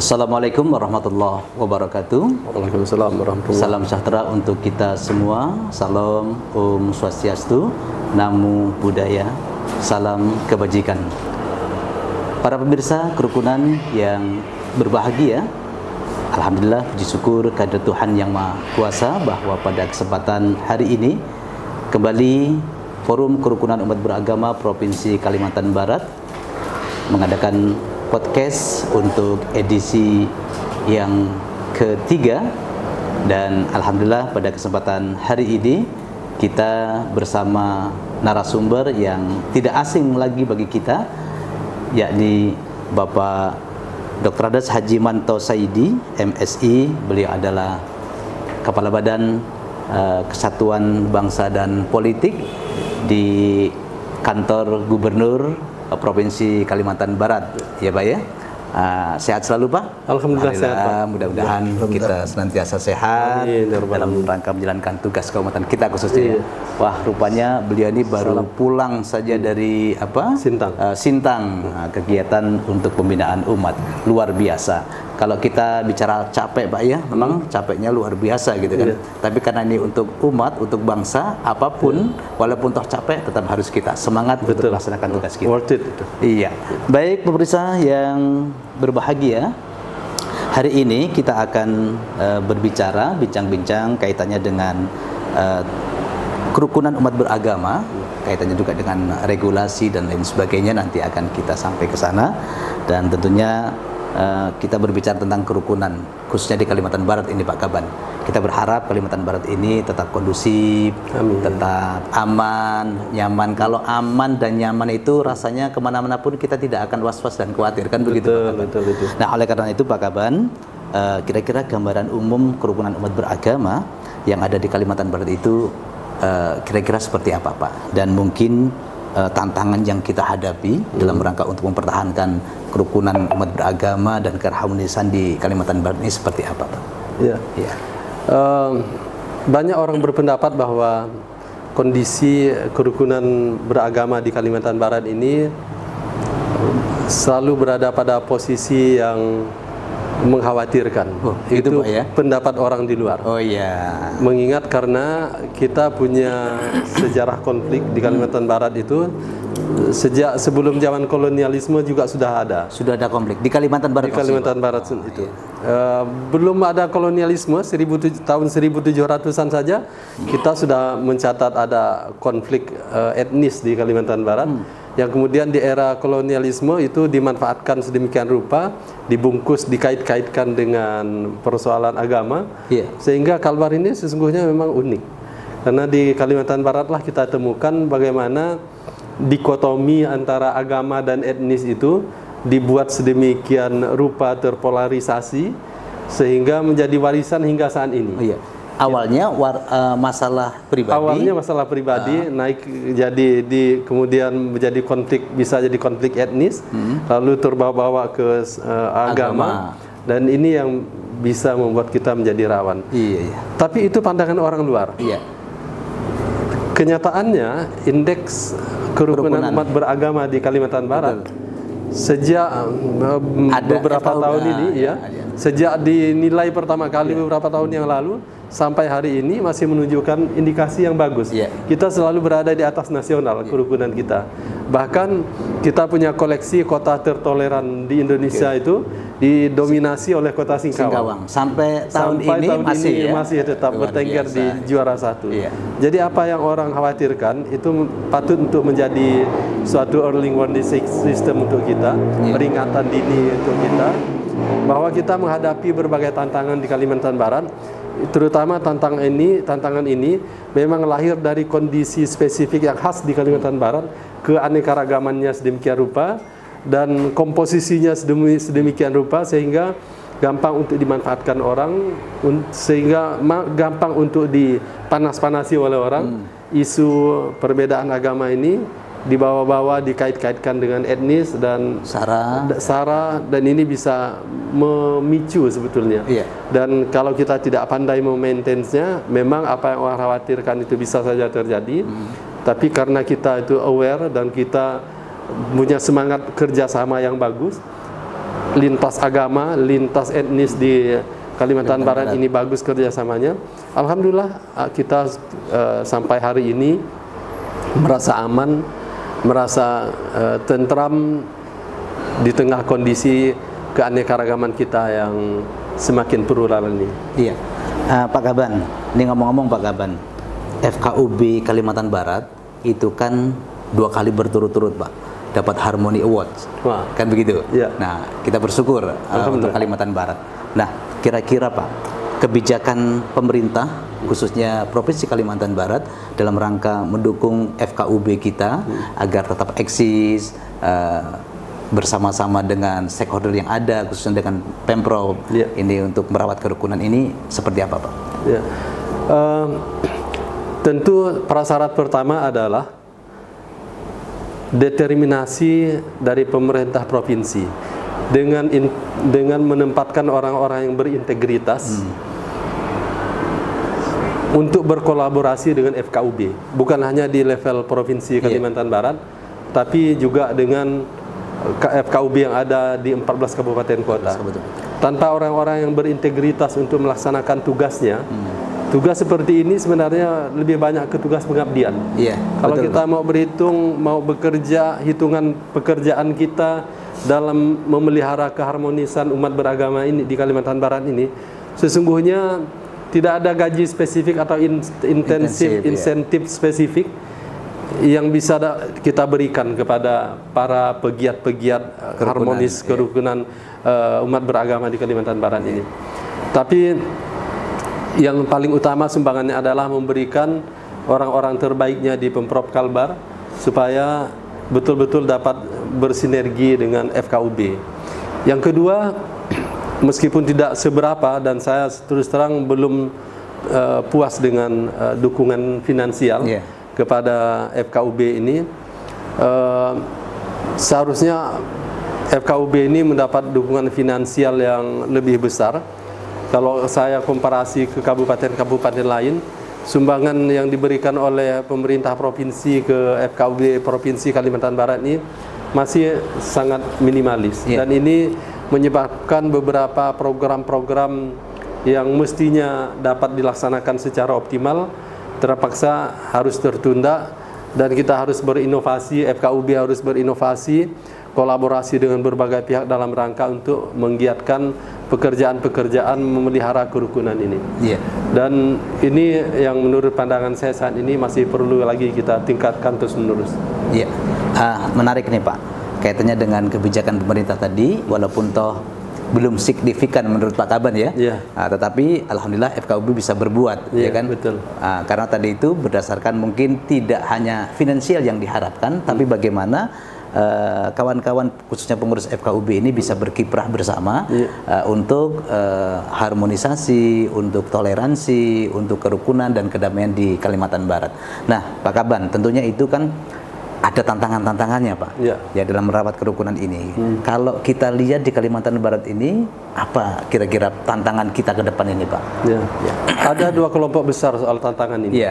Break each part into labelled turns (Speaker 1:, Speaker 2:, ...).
Speaker 1: Assalamualaikum warahmatullahi wabarakatuh.
Speaker 2: Waalaikumsalam warahmatullahi.
Speaker 1: Salam sejahtera untuk kita semua. Salam Om Swastiastu, Namo Buddhaya, salam kebajikan. Para pemirsa kerukunan yang berbahagia, alhamdulillah, puji syukur kehadirat Tuhan Yang Maha Kuasa bahwa pada kesempatan hari ini kembali Forum Kerukunan Umat Beragama Provinsi Kalimantan Barat mengadakan podcast untuk edisi yang ketiga, dan alhamdulillah pada kesempatan hari ini kita bersama narasumber yang tidak asing lagi bagi kita, yakni Bapak Dr. Hadas Haji Manto Saidi, MSI. Beliau adalah Kepala Badan Kesatuan Bangsa dan Politik di Kantor Gubernur Provinsi Kalimantan Barat, ya Pak ya. Sehat selalu Pak?
Speaker 2: Alhamdulillah sehat Pak.
Speaker 1: Mudah-mudahan kita senantiasa sehat dalam rangka menjalankan tugas kehormatan kita khususnya. Wah, rupanya beliau ini baru pulang saja dari Sintang, kegiatan untuk pembinaan umat, luar biasa. Kalau kita bicara capek Pak ya, memang capeknya luar biasa gitu kan. Tapi karena ini untuk umat, untuk bangsa, apapun walaupun toh capek tetap harus kita semangat untuk melaksanakan tugas kita.
Speaker 2: Worth it itu.
Speaker 1: Iya. Baik pemirsa yang berbahagia, hari ini kita akan bincang-bincang kaitannya dengan kerukunan umat beragama, kaitannya juga dengan regulasi dan lain sebagainya. Nanti akan kita sampai ke sana, dan tentunya kita berbicara tentang kerukunan khususnya di Kalimantan Barat ini Pak Kaban. Kita berharap Kalimantan Barat ini tetap kondusif, tetap aman, nyaman. Kalau aman dan nyaman itu rasanya kemana-mana pun kita tidak akan was-was dan khawatir, kan begitu Pak Kaban? Betul. Nah, oleh karena itu Pak Kaban, kira-kira gambaran umum kerukunan umat beragama yang ada di Kalimantan Barat itu kira-kira seperti apa Pak? Dan mungkin tantangan yang kita hadapi dalam rangka untuk mempertahankan kerukunan umat beragama dan keharmonisan di Kalimantan Barat ini seperti apa Pak?
Speaker 2: Ya. Banyak orang berpendapat bahwa kondisi kerukunan beragama di Kalimantan Barat ini selalu berada pada posisi yang mengkhawatirkan. Itu Pak, ya? Pendapat orang di luar.
Speaker 1: Oh iya.
Speaker 2: Mengingat karena kita punya sejarah konflik di Kalimantan Barat itu sejak sebelum zaman kolonialisme juga sudah ada.
Speaker 1: Sudah ada konflik di Kalimantan Barat.
Speaker 2: Di Kalimantan Barat itu. Belum ada kolonialisme, tahun 1700-an saja kita sudah mencatat ada konflik etnis di Kalimantan Barat. Yang kemudian di era kolonialisme itu dimanfaatkan sedemikian rupa, dibungkus, dikait-kaitkan dengan persoalan agama, sehingga Kalbar ini sesungguhnya memang unik. Karena di Kalimantan Barat lah kita temukan bagaimana dikotomi antara agama dan etnis itu dibuat sedemikian rupa terpolarisasi, sehingga menjadi warisan hingga saat ini.
Speaker 1: Awalnya masalah pribadi, naik jadi kemudian menjadi konflik, bisa jadi konflik etnis, lalu terbawa-bawa ke agama, dan ini yang bisa membuat kita menjadi rawan. Tapi itu pandangan orang luar. Kenyataannya indeks kerukunan umat beragama di Kalimantan Barat sejak beberapa tahun ini, sejak dinilai pertama kali beberapa tahun yang lalu sampai hari ini masih menunjukkan indikasi yang bagus. Kita selalu berada di atas nasional kerukunan kita. Bahkan kita punya koleksi kota tertoleran di Indonesia itu didominasi oleh kota Singkawang. Sampai tahun ini
Speaker 2: masih tetap bertengger di juara satu. Jadi apa yang orang khawatirkan itu patut untuk menjadi suatu early warning system untuk kita, peringatan dini untuk kita, bahwa kita menghadapi berbagai tantangan di Kalimantan Barat. Terutama tantangan ini memang lahir dari kondisi spesifik yang khas di Kalimantan Barat, keanekaragamannya sedemikian rupa dan komposisinya sedemikian rupa sehingga gampang untuk dimanfaatkan orang, sehingga gampang untuk dipanas-panasi oleh orang. Isu perbedaan agama ini dibawa-bawa, dikait-kaitkan dengan etnis dan sara, dan ini bisa memicu sebetulnya. Dan kalau kita tidak pandai memaintenance-nya, memang apa yang orang khawatirkan itu bisa saja terjadi. Tapi karena kita itu aware dan kita punya semangat kerjasama yang bagus, lintas agama, lintas etnis di Kalimantan Barat ini bagus kerjasamanya. Alhamdulillah kita sampai hari ini merasa aman, merasa tentram di tengah kondisi keanekaragaman kita yang semakin plural ini.
Speaker 1: Iya, Pak Kaban, ini ngomong-ngomong Pak Kaban, FKUB Kalimantan Barat itu kan 2 kali berturut-turut Pak dapat Harmony Awards. Wah. Kan begitu.
Speaker 2: Ya.
Speaker 1: Nah, kita bersyukur untuk Kalimantan Barat. Nah, kira-kira Pak, kebijakan pemerintah khususnya Provinsi Kalimantan Barat dalam rangka mendukung FKUB kita agar tetap eksis bersama-sama dengan stakeholder yang ada, khususnya dengan Pemprov ini untuk merawat kerukunan ini seperti apa Pak?
Speaker 2: Ya. Tentu prasyarat pertama adalah determinasi dari pemerintah provinsi dengan menempatkan orang-orang yang berintegritas untuk berkolaborasi dengan FKUB, bukan hanya di level provinsi Kalimantan Barat, tapi juga dengan FKUB yang ada di 14 kabupaten kota. Tanpa orang-orang yang berintegritas untuk melaksanakan tugasnya, tugas seperti ini sebenarnya lebih banyak ke tugas pengabdian. Kalau kita mau berhitung, mau bekerja, hitungan pekerjaan kita dalam memelihara keharmonisan umat beragama ini di Kalimantan Barat ini, sesungguhnya tidak ada gaji spesifik atau insentif spesifik yang bisa kita berikan kepada para pegiat-pegiat harmonis kerukunan umat beragama di Kalimantan Barat ini. Tapi yang paling utama sumbangannya adalah memberikan orang-orang terbaiknya di Pemprov Kalbar supaya betul-betul dapat bersinergi dengan FKUB. Yang kedua, meskipun tidak seberapa dan saya terus terang belum puas dengan dukungan finansial kepada FKUB ini, seharusnya FKUB ini mendapat dukungan finansial yang lebih besar. Kalau saya komparasi ke kabupaten-kabupaten lain, sumbangan yang diberikan oleh pemerintah provinsi ke FKUB Provinsi Kalimantan Barat ini masih sangat minimalis. Dan ini menyebabkan beberapa program-program yang mestinya dapat dilaksanakan secara optimal terpaksa harus tertunda, dan kita harus berinovasi, FKUB harus berinovasi, kolaborasi dengan berbagai pihak dalam rangka untuk menggiatkan pekerjaan-pekerjaan memelihara kerukunan ini. Dan ini yang menurut pandangan saya saat ini masih perlu lagi kita tingkatkan terus-menerus.
Speaker 1: Menarik nih Pak, kaitannya dengan kebijakan pemerintah tadi, walaupun toh belum signifikan menurut Pak Kaban tetapi alhamdulillah FKUB bisa berbuat, ya kan?
Speaker 2: Betul.
Speaker 1: Karena tadi itu berdasarkan mungkin tidak hanya finansial yang diharapkan, tapi bagaimana kawan-kawan khususnya pengurus FKUB ini bisa berkiprah bersama untuk harmonisasi, untuk toleransi, untuk kerukunan dan kedamaian di Kalimantan Barat. Nah, Pak Kaban, tentunya itu kan ada tantangan-tantangannya Pak, ya dalam merawat kerukunan ini. Kalau kita lihat di Kalimantan Barat ini, apa kira-kira tantangan kita ke depan ini Pak?
Speaker 2: Ada 2 kelompok besar soal tantangan ini.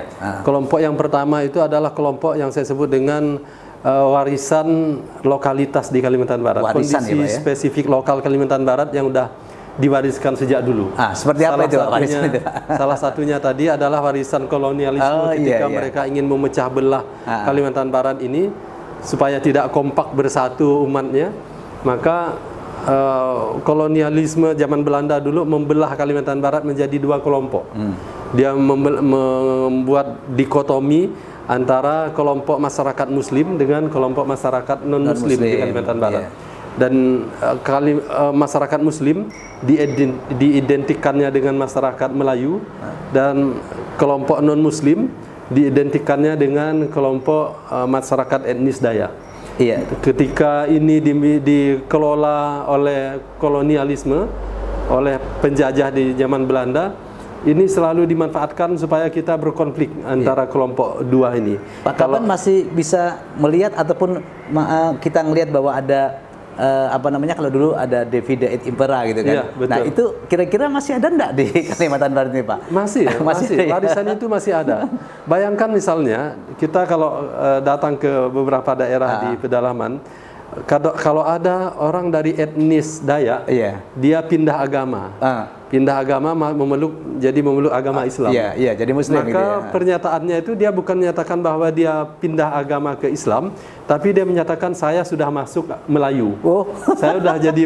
Speaker 2: Kelompok yang pertama itu adalah kelompok yang saya sebut dengan warisan lokalitas di Kalimantan Barat. Kondisi spesifik lokal Kalimantan Barat yang udah diwariskan sejak dulu.
Speaker 1: Seperti apa itu warisan itu?
Speaker 2: Salah satunya tadi adalah warisan kolonialisme ketika mereka ingin memecah belah Kalimantan Barat ini supaya tidak kompak bersatu umatnya. Maka kolonialisme zaman Belanda dulu membelah Kalimantan Barat menjadi 2 kelompok. Dia membuat dikotomi antara kelompok masyarakat Muslim dengan kelompok masyarakat non-Muslim di Kalimantan Barat. Dan masyarakat Muslim diidentikannya dengan masyarakat Melayu, dan kelompok non-Muslim diidentikannya dengan kelompok masyarakat etnis Dayak. Ketika ini dikelola oleh kolonialisme, oleh penjajah di zaman Belanda, ini selalu dimanfaatkan supaya kita berkonflik antara kelompok 2 ini.
Speaker 1: Pak Kaban masih bisa melihat ataupun kita melihat bahwa ada kalau dulu ada Divide et Impera gitu kan. Nah, itu kira-kira masih ada enggak di Kalimantan Barat ini Pak?
Speaker 2: Masih. Warisan itu masih ada. Bayangkan misalnya kita kalau datang ke beberapa daerah di pedalaman, kalau ada orang dari etnis Dayak, dia pindah agama. Pindah agama memeluk agama Islam.
Speaker 1: Jadi Muslim.
Speaker 2: Maka pernyataannya itu dia bukan menyatakan bahwa dia pindah agama ke Islam, tapi dia menyatakan saya sudah masuk Melayu. Saya sudah jadi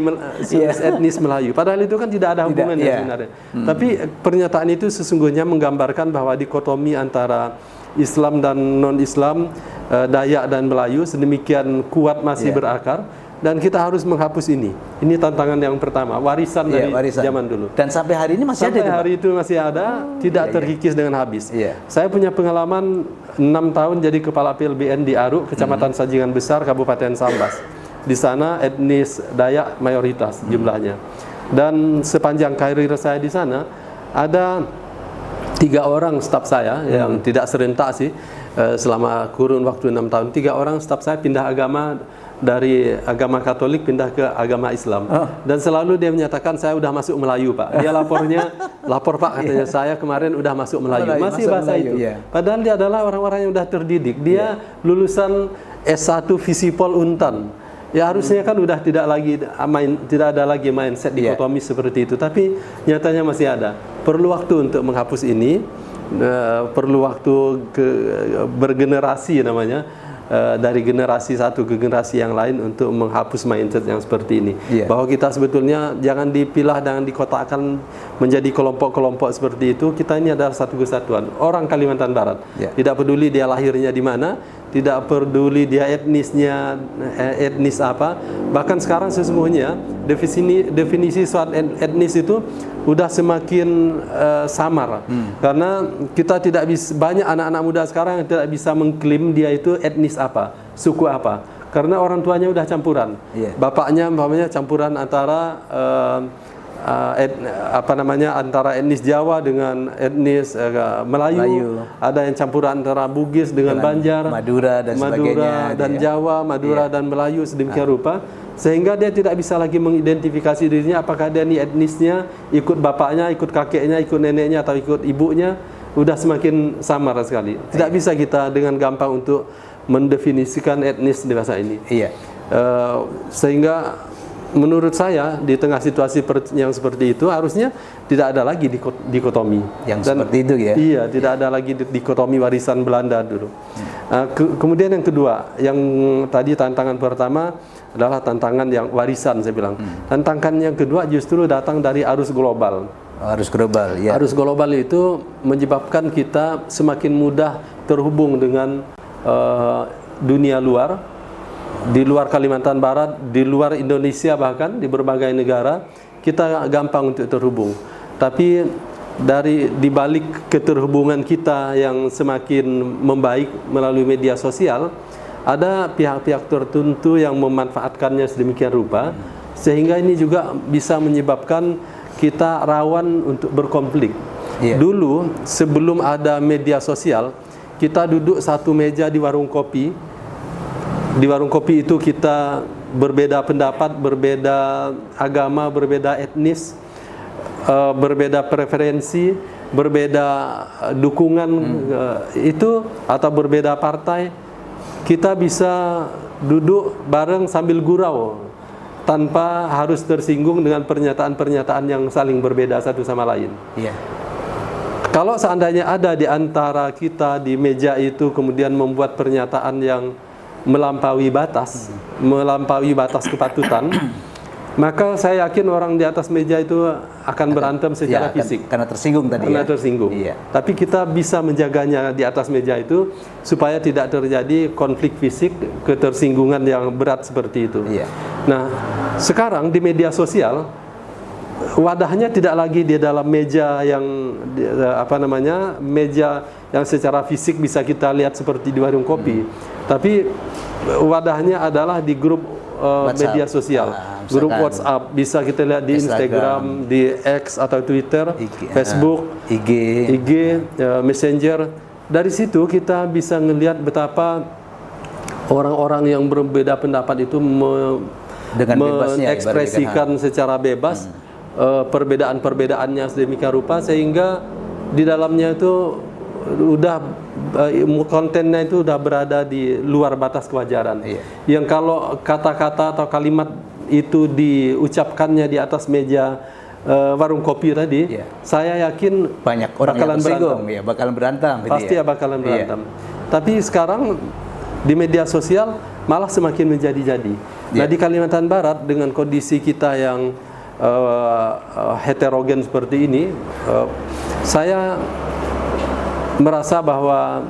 Speaker 2: etnis Melayu. Padahal itu kan tidak ada hubungannya sebenarnya. Tapi pernyataan itu sesungguhnya menggambarkan bahwa dikotomi antara Islam dan non-Islam, Dayak dan Melayu sedemikian kuat masih berakar. Dan kita harus menghapus ini. Ini tantangan yang pertama, warisan dari zaman dulu.
Speaker 1: Dan sampai hari ini masih ada.
Speaker 2: Sampai hari itu masih ada, tidak terkikis dengan habis. Saya punya pengalaman 6 tahun jadi kepala PLBN di Aruk, Kecamatan Sajingan Besar, Kabupaten Sambas. Di sana etnis Dayak mayoritas jumlahnya. Dan sepanjang karir saya di sana ada 3 orang staf saya yang tidak serentak sih selama kurun waktu 6 tahun. 3 orang staf saya pindah agama dari agama Katolik pindah ke agama Islam. Dan selalu dia menyatakan saya udah masuk Melayu, Pak. Dia lapor Pak, katanya saya kemarin udah masuk Melayu. Masih bahasa itu. Padahal dia adalah orang-orang yang udah terdidik. Dia lulusan S1 Visipol Untan. Ya harusnya kan udah tidak ada lagi mindset dikotomi seperti itu. Tapi nyatanya masih ada. Perlu waktu untuk menghapus ini. Perlu waktu bergenerasi namanya. Dari generasi satu ke generasi yang lain untuk menghapus mindset yang seperti ini. Bahwa kita sebetulnya jangan dipilah, jangan dikotakkan menjadi kelompok-kelompok seperti itu. Kita ini adalah satu kesatuan. Orang Kalimantan Barat. Tidak peduli dia lahirnya di mana, tidak peduli dia etnis apa. Bahkan sekarang sesungguhnya definisi soal etnis itu udah semakin samar. Karena kita tidak bisa, banyak anak-anak muda sekarang yang tidak bisa mengklaim dia itu etnis apa, suku apa. Karena orang tuanya udah campuran. Bapaknya umpamanya campuran antara antara etnis Jawa dengan etnis Melayu. Ada yang campuran antara Bugis dengan Banjar, Madura dan Jawa, Madura dan Melayu sedemikian rupa. Sehingga dia tidak bisa lagi mengidentifikasi dirinya apakah dia ini etnisnya ikut bapaknya, ikut kakeknya, ikut neneknya atau ikut ibunya. Udah semakin samar sekali. Tidak bisa kita dengan gampang untuk mendefinisikan etnis di masa ini. Sehingga menurut saya di tengah situasi yang seperti itu harusnya tidak ada lagi dikotomi
Speaker 1: yang seperti itu ya.
Speaker 2: Iya, tidak ada lagi dikotomi warisan Belanda dulu. Kemudian yang kedua, yang tadi tantangan pertama adalah tantangan yang warisan saya bilang. Tantangan yang kedua justru datang dari arus global.
Speaker 1: Arus global, ya.
Speaker 2: Arus global itu menyebabkan kita semakin mudah terhubung dengan dunia luar, di luar Kalimantan Barat, di luar Indonesia bahkan di berbagai negara kita gampang untuk terhubung. Tapi di balik keterhubungan kita yang semakin membaik melalui media sosial, ada pihak-pihak tertentu yang memanfaatkannya sedemikian rupa sehingga ini juga bisa menyebabkan kita rawan untuk berkonflik. Dulu sebelum ada media sosial, kita duduk satu meja di warung kopi. Di warung kopi itu kita berbeda pendapat, berbeda agama, berbeda etnis, berbeda preferensi, berbeda dukungan itu atau berbeda partai. Kita bisa duduk bareng sambil gurau tanpa harus tersinggung dengan pernyataan-pernyataan yang saling berbeda satu sama lain. Kalau seandainya ada di antara kita di meja itu kemudian membuat pernyataan yang melampaui batas kepatutan, maka saya yakin orang di atas meja itu akan berantem secara fisik.
Speaker 1: Karena tersinggung tadi.
Speaker 2: Karena tersinggung. Tapi kita bisa menjaganya di atas meja itu supaya tidak terjadi konflik fisik, ketersinggungan yang berat seperti itu. Nah, sekarang di media sosial wadahnya tidak lagi di dalam meja yang meja yang secara fisik bisa kita lihat seperti di warung kopi. Tapi wadahnya adalah di grup media sosial. Grup WhatsApp bisa kita lihat di Instagram, di X atau Twitter, Facebook, IG, Messenger. Dari situ kita bisa melihat betapa orang-orang yang berbeda pendapat itu mengekspresikan secara bebas perbedaan-perbedaannya sedemikian rupa sehingga di dalamnya itu udah kontennya itu udah berada di luar batas kewajaran. Yang kalau kata-kata atau kalimat itu diucapkannya di atas meja warung kopi tadi, saya yakin
Speaker 1: banyak orang
Speaker 2: bakalan
Speaker 1: yang tersinggung,
Speaker 2: berantem.
Speaker 1: bakalan berantem.
Speaker 2: Pasti ya bakalan berantem. Tapi sekarang di media sosial malah semakin menjadi-jadi. Nah, di Kalimantan Barat dengan kondisi kita yang heterogen seperti ini, saya merasa bahwa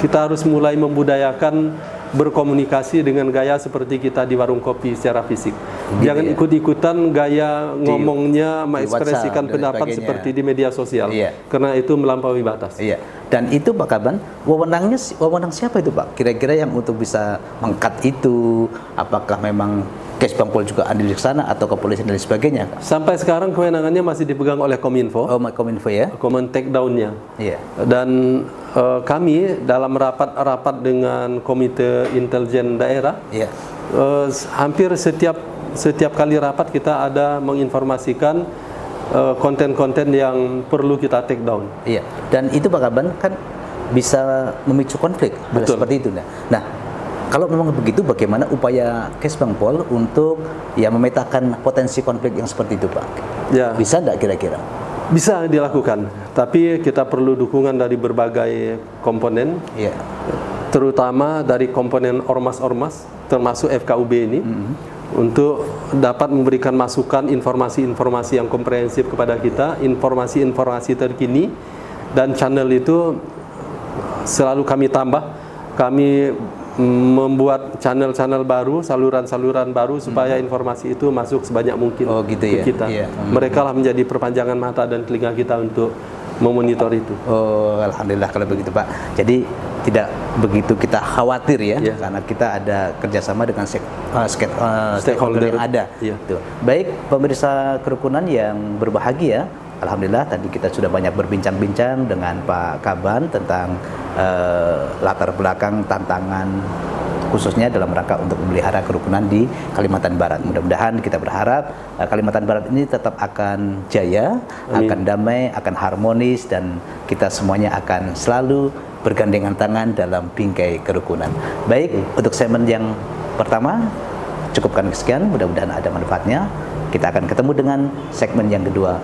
Speaker 2: kita harus mulai membudayakan berkomunikasi dengan gaya seperti kita di warung kopi secara fisik. Jangan ikut-ikutan gaya ngomongnya, mengekspresikan pendapat seperti di media sosial, karena itu melampaui batas.
Speaker 1: Dan itu Pak Kaban, wewenang siapa itu Pak? Kira-kira yang untuk bisa mengkat itu, apakah memang Kesbangpol juga andil di sana atau kepolisian dan sebagainya?
Speaker 2: Sampai sekarang kewenangannya masih dipegang oleh Kominfo.
Speaker 1: Oh, Kominfo ya?
Speaker 2: Command Takedown-nya. Dan kami dalam rapat dengan Komite Intelijen Daerah, hampir setiap kali rapat kita ada menginformasikan konten-konten yang perlu kita take down.
Speaker 1: Dan itu Pak Kaban kan bisa memicu konflik. Seperti itu. Nah, kalau memang begitu, bagaimana upaya Kesbangpol untuk memetakan potensi konflik yang seperti itu, Pak? Bisa enggak kira-kira?
Speaker 2: Bisa dilakukan, tapi kita perlu dukungan dari berbagai komponen, terutama dari komponen ormas-ormas, termasuk FKUB ini, untuk dapat memberikan masukan, informasi-informasi yang komprehensif kepada kita, informasi-informasi terkini, dan channel itu selalu kami tambah. Kami membuat channel-channel baru, saluran-saluran baru supaya informasi itu masuk sebanyak mungkin ke kita. Mereka lah menjadi perpanjangan mata dan telinga kita untuk memonitor itu.
Speaker 1: Alhamdulillah kalau begitu Pak. Jadi tidak begitu kita khawatir karena kita ada kerjasama dengan stakeholder yang ada. Baik pemirsa kerukunan yang berbahagia, alhamdulillah tadi kita sudah banyak berbincang-bincang dengan Pak Kaban tentang latar belakang tantangan khususnya dalam rangka untuk memelihara kerukunan di Kalimantan Barat. Mudah-mudahan kita berharap Kalimantan Barat ini tetap akan jaya, akan damai, akan harmonis, dan kita semuanya akan selalu bergandengan tangan dalam bingkai kerukunan. Baik, untuk segmen yang pertama cukupkan sekian, mudah-mudahan ada manfaatnya. Kita akan ketemu dengan segmen yang kedua.